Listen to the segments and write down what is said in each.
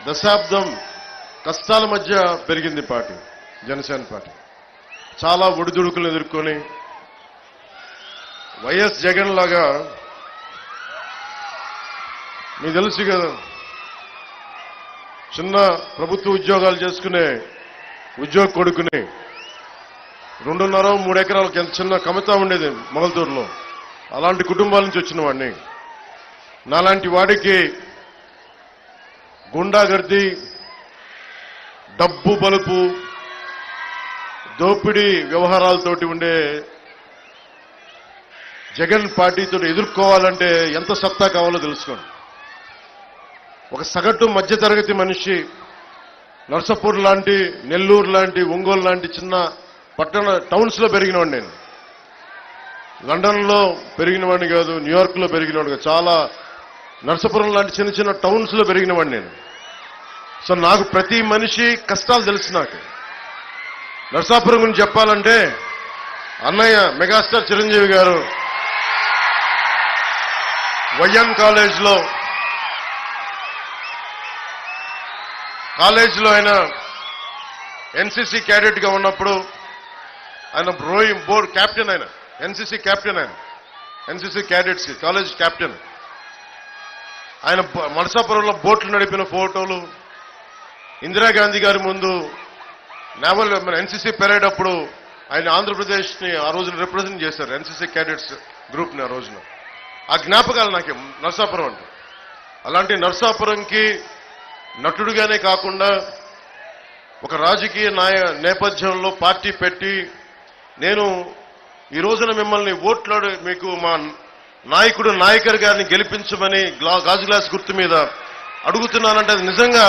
దశాబ్దం కష్టాల మధ్య పెరిగింది పార్టీ, జనసేన పార్టీ. చాలా ఒడిదుడుకులు ఎదుర్కొని వైఎస్ జగన్ లాగా మీకు తెలుసు కదా, చిన్న ప్రభుత్వ ఉద్యోగాలు చేసుకునే ఉద్యోగ కొడుకుని 2.5-3 ఎకరాలకు ఎంత చిన్న కమితా ఉండేది మొగల్తూరులో, అలాంటి కుటుంబాల నుంచి వచ్చిన వాడిని. నాలాంటి వాడికి గుండాగర్ది, డబ్బు బలుపు, దోపిడీ వ్యవహారాలతోటి ఉండే జగన్ పార్టీతో ఎదుర్కోవాలంటే ఎంత సత్తా కావాలో తెలుసుకోండి. ఒక సగటు మధ్యతరగతి మనిషి నర్సాపూర్ లాంటి, నెల్లూరు లాంటి, ఒంగోలు లాంటి చిన్న పట్టణ టౌన్స్ లో పెరిగినవాడు నేను. లండన్లో పెరిగినవాడిని కాదు, న్యూయార్క్లో పెరిగినవాడు కాదు, చాలా నర్సాపురం లాంటి చిన్న చిన్న టౌన్స్ లో పెరిగినవాడిని నేను. సో నాకు ప్రతి మనిషి కష్టాలు తెలుసు. నాకు నర్సాపురం గురించి చెప్పాలంటే అన్నయ్య మెగాస్టార్ చిరంజీవి గారు వైఎం కాలేజ్లో ఆయన ఎన్సీసీ క్యాడెట్ గా ఉన్నప్పుడు ఆయన రోయింగ్ బోర్డ్ క్యాప్టెన్, ఆయన ఎన్సీసీ క్యాప్టెన్, ఆయన ఎన్సీసీ క్యాడెట్స్ కాలేజ్ క్యాప్టెన్. ఆయన నరసాపురంలో బోట్లు నడిపిన ఫోటోలు, ఇందిరాగాంధీ గారి ముందు నేవల్ ఎన్సీసీ పెరేడ్ అప్పుడు ఆయన ఆంధ్రప్రదేశ్ ని ఆ రోజున రిప్రజెంట్ చేశారు, ఎన్సీసీ క్యాడెట్స్ గ్రూప్ ని. ఆ రోజున ఆ జ్ఞాపకాలు నాకు నరసాపురం అంటే. అలాంటి నరసాపురంకి నటుడుగానే కాకుండా ఒక రాజకీయ నేపథ్యంలో పార్టీ పెట్టి నేను ఈ రోజున మిమ్మల్ని ఓట్లాడు మీకు మా నాయకుడు నాయకర్ గారిని గెలిపించమని గాజు గ్లాస్ గుర్తు మీద అడుగుతున్నానంటే అది నిజంగా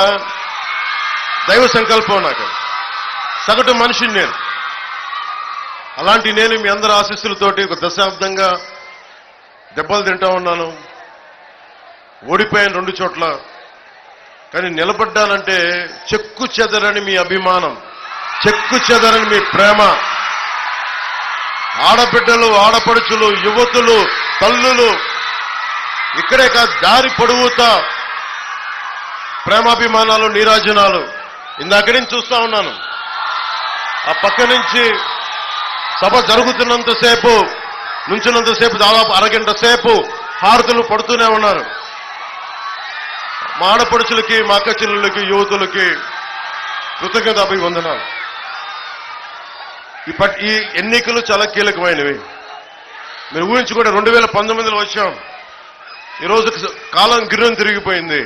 దైవ సంకల్పం. నాకు సగటు మనిషిని నేను. అలాంటి నేను మీ అందరి ఆశీస్సులతోటి ఒక దశాబ్దంగా దెబ్బలు తింటా ఉన్నాను. ఓడిపోయాను 2 చోట్ల. కానీ నిలబడ్డానంటే చెక్కు చెదరని మీ అభిమానం, చెక్కు చెదరని మీ ప్రేమ, ఆడబిడ్డలు, ఆడపడుచులు, యువతులు, తల్లులు, ఇక్కడే కాదు దారి పొడవుతా ప్రేమాభిమానాలు, నీరాజనాలు. ఇందాక నుంచి చూస్తా ఉన్నాను. ఆ పక్క నుంచి సభ జరుగుతున్నంతసేపు, నుంచున్నంతసేపు దాదాపు అరగంట సేపు హారతులు పడుతూనే ఉన్నారు. మా ఆడపడుచులకి, మా అక్క చెల్లెళ్ళకి, యువతులకి కృతజ్ఞత అభివందనాలు. ఈ ఎన్నికలు చాలా కీలకమైనవి. మీరు ఊహించుకుంటే 2019లో వచ్చాం. ఈరోజు కాలం గిర్రం తిరిగిపోయింది.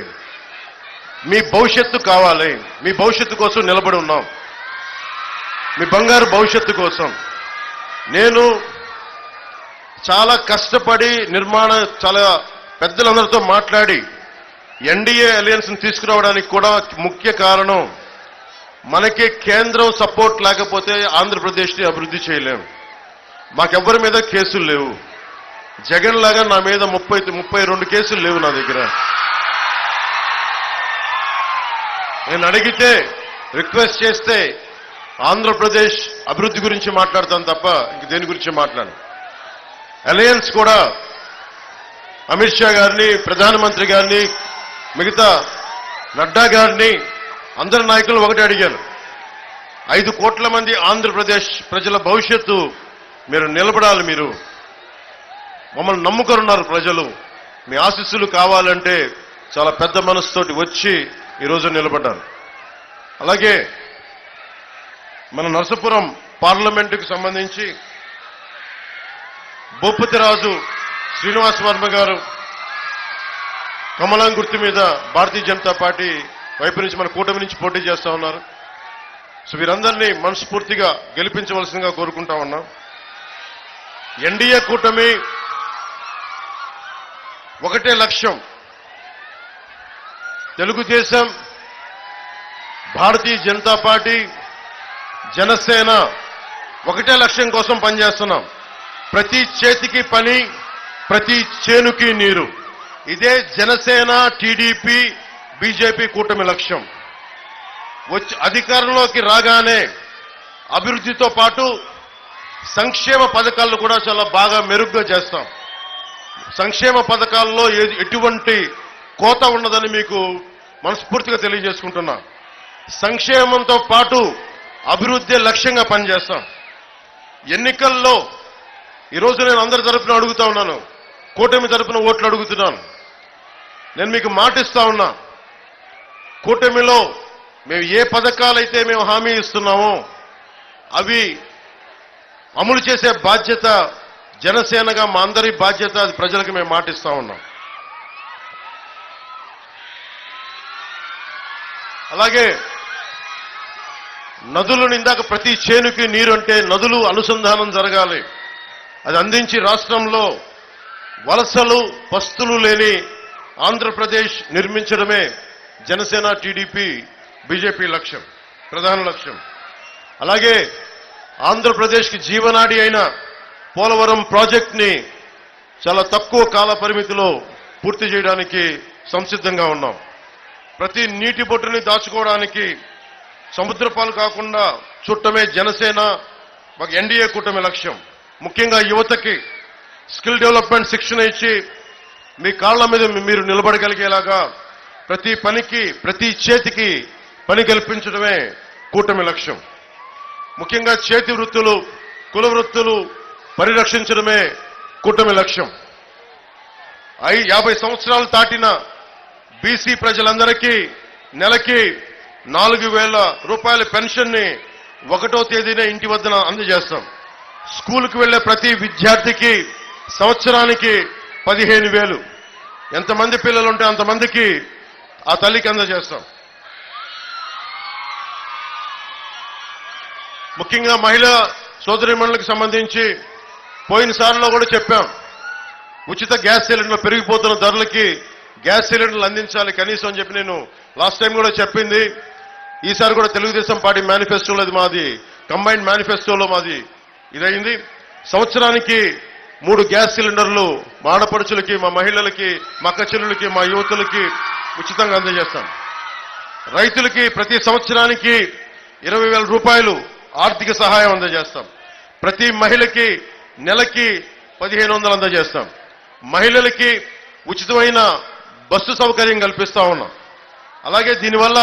మీ భవిష్యత్తు కావాలి. మీ భవిష్యత్తు కోసం నిలబడి ఉన్నాం. మీ బంగారు భవిష్యత్తు కోసం. నేను చాలా కష్టపడి చాలా పెద్దలందరితో మాట్లాడి ఎన్డీఏ అలయన్స్ ని తీసుకురావడానికి కూడా ముఖ్య కారణం మనకి కేంద్రం సపోర్ట్ లేకపోతే ఆంధ్రప్రదేశ్ ని అభివృద్ధి చేయలేం. మాకెవ్వరి మీద కేసులు లేవు. జగన్ లాగా నా మీద 32 కేసులు లేవు నా దగ్గర. నేను అడిగితే, రిక్వెస్ట్ చేస్తే ఆంధ్రప్రదేశ్ అభివృద్ధి గురించి మాట్లాడతాను తప్ప ఇంక దేని గురించి మాట్లాడను. అలయన్స్ కూడా అమిత్ షా గారిని, ప్రధానమంత్రి గారిని, మిగతా నడ్డా గారిని, అందరి నాయకులు ఒకటి అడిగాను. 5 కోట్ల మంది ఆంధ్రప్రదేశ్ ప్రజల భవిష్యత్తు మీరు నిలబడాలి. మీరు మమ్మల్ని నమ్ముకొనున్నారు ప్రజలు. మీ ఆశీస్సులు కావాలంటే చాలా పెద్ద మనసుతోటి వచ్చి ఈరోజు నిలబడ్డాను. అలాగే మన నరసాపురం పార్లమెంటుకు సంబంధించి భూపతిరాజు శ్రీనివాస్ వర్మ గారు కమలం గుర్తు మీద భారతీయ జనతా పార్టీ వైపు నుంచి మన కూటమి నుంచి పోటీ చేస్తా ఉన్నారు. సో వీరందరినీ మనస్ఫూర్తిగా గెలిపించవలసిందిగా కోరుకుంటా ఉన్నాం. ఎన్డీఏ కూటమి ఒకటే లక్ష్యం. తెలుగుదేశం, భారతీయ జనతా పార్టీ, జనసేన ఒకటే లక్ష్యం కోసం పనిచేస్తున్నాం. ప్రతి చేతికి పని, ప్రతి చేనుకి నీరు. ఇదే జనసేన, టీడీపీ, బీజేపీ కూటమి లక్ష్యం. వచ్చి అధికారంలోకి రాగానే అభివృద్ధితో పాటు సంక్షేమ పథకాలను కూడా చాలా బాగా మెరుగ్గా చేస్తాం. సంక్షేమ పథకాల్లో ఎటువంటి కోత ఉండదని మీకు మనస్ఫూర్తిగా తెలియజేసుకుంటున్నా. సంక్షేమంతో పాటు అభివృద్ధి లక్ష్యంగా పనిచేస్తాం. ఎన్నికల్లో ఈరోజు నేను అందరి తరపున అడుగుతా ఉన్నాను, కూటమి తరపున ఓట్లు అడుగుతున్నాను. నేను మీకు మాటిస్తా ఉన్నా, కూటమిలో మేము ఏ పథకాలైతే మేము హామీ ఇస్తున్నామో అవి అమలు చేసే బాధ్యత జనసేనగా మా అందరి బాధ్యత. అది ప్రజలకు మేము మాటిస్తా ఉన్నాం. అలాగే నదులను ఇందాక ప్రతి చేనుకి నీరు అంటే నదులు అనుసంధానం జరగాలి. అది అందించి రాష్ట్రంలో వలసలు పస్తులు లేని ఆంధ్రప్రదేశ్ నిర్మించడమే జనసేన, టీడీపీ, బీజేపీ లక్ష్యం, ప్రధాన లక్ష్యం. అలాగే ఆంధ్రప్రదేశ్కి జీవనాడి అయిన పోలవరం ప్రాజెక్ట్ని చాలా తక్కువ కాల పరిమితిలో పూర్తి చేయడానికి సంసిద్ధంగా ఉన్నాం. ప్రతి నీటి బొట్టుని దాచుకోవడానికి సముద్రపాలు కాకుండా చుట్టమే జనసేన, ఎన్డీఏ కూటమి లక్ష్యం. ముఖ్యంగా యువతకి స్కిల్ డెవలప్మెంట్ శిక్షణ ఇచ్చి మీ కాళ్ల మీద మీరు నిలబడగలిగేలాగా ప్రతి పనికి, ప్రతి చేతికి పని కల్పించడమే కూటమి లక్ష్యం. ముఖ్యంగా చేతి వృత్తులు, కుల వృత్తులు పరిరక్షించడమే కూటమి లక్ష్యం. 50 సంవత్సరాలు దాటిన బీసీ ప్రజలందరికీ నెలకి 4,000 రూపాయల పెన్షన్ ని 1వ తేదీనే ఇంటి వద్దన అందజేస్తాం. స్కూల్కి వెళ్లే ప్రతి విద్యార్థికి సంవత్సరానికి 15,000. ఎంతమంది పిల్లలుంటే అంతమందికి ఆ తల్లికి అందజేస్తాం. ముఖ్యంగా మహిళా సోదరీమణులకు సంబంధించి పోయినసారిలో కూడా చెప్పాం, ఉచిత గ్యాస్ సిలిండర్లు పెరిగిపోతున్న ధరలకి గ్యాస్ సిలిండర్లు అందించాలి కనీసం అని చెప్పి నేను లాస్ట్ టైం కూడా చెప్పింది. ఈసారి కూడా తెలుగుదేశం పార్టీ మేనిఫెస్టోలో అది మాది, కంబైన్డ్ మేనిఫెస్టోలో మాది ఇదైంది. సంవత్సరానికి 3 గ్యాస్ సిలిండర్లు మా ఆడపడుచులకి, మా మహిళలకి, మా అక్క చెల్లెలకి, మా యువతులకి ఉచితంగా అందజేస్తాం. రైతులకి ప్రతి సంవత్సరానికి 20,000 రూపాయలు ఆర్థిక సహాయం అందజేస్తాం. ప్రతి మహిళకి నెలకి 1,500 అందజేస్తాం. మహిళలకి ఉచితమైన బస్సు సౌకర్యం కల్పిస్తా ఉన్నాం. అలాగే దీనివల్ల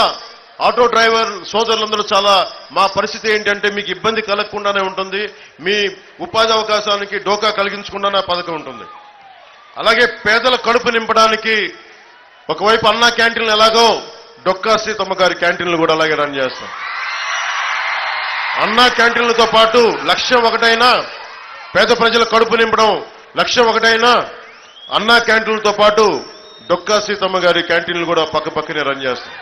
ఆటో డ్రైవర్ సోదరులందరూ చాలా, మా పరిస్థితి ఏంటంటే మీకు ఇబ్బంది కలగకుండానే ఉంటుంది, మీ ఉపాధి అవకాశానికి డోకా కలిగించకుండానే పథకం ఉంటుంది. అలాగే పేదల కడుపు నింపడానికి ఒకవైపు అన్నా క్యాంటీన్లు ఎలాగో డొక్కా సీతమ్మ గారి క్యాంటీన్లు కూడా అలాగే రన్ చేస్తాం. అన్నా క్యాంటీన్లతో పాటు లక్ష్యం ఒకటైనా పేద ప్రజల కడుపు నింపడం, లక్ష్యం ఒకటైనా అన్నా క్యాంటీన్లతో పాటు డొక్కా సీతమ్మ గారి క్యాంటీన్లు కూడా పక్కనే రన్ చేస్తాం.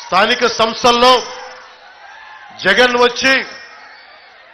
స్థానిక సంస్థల్లో జగన్ వచ్చి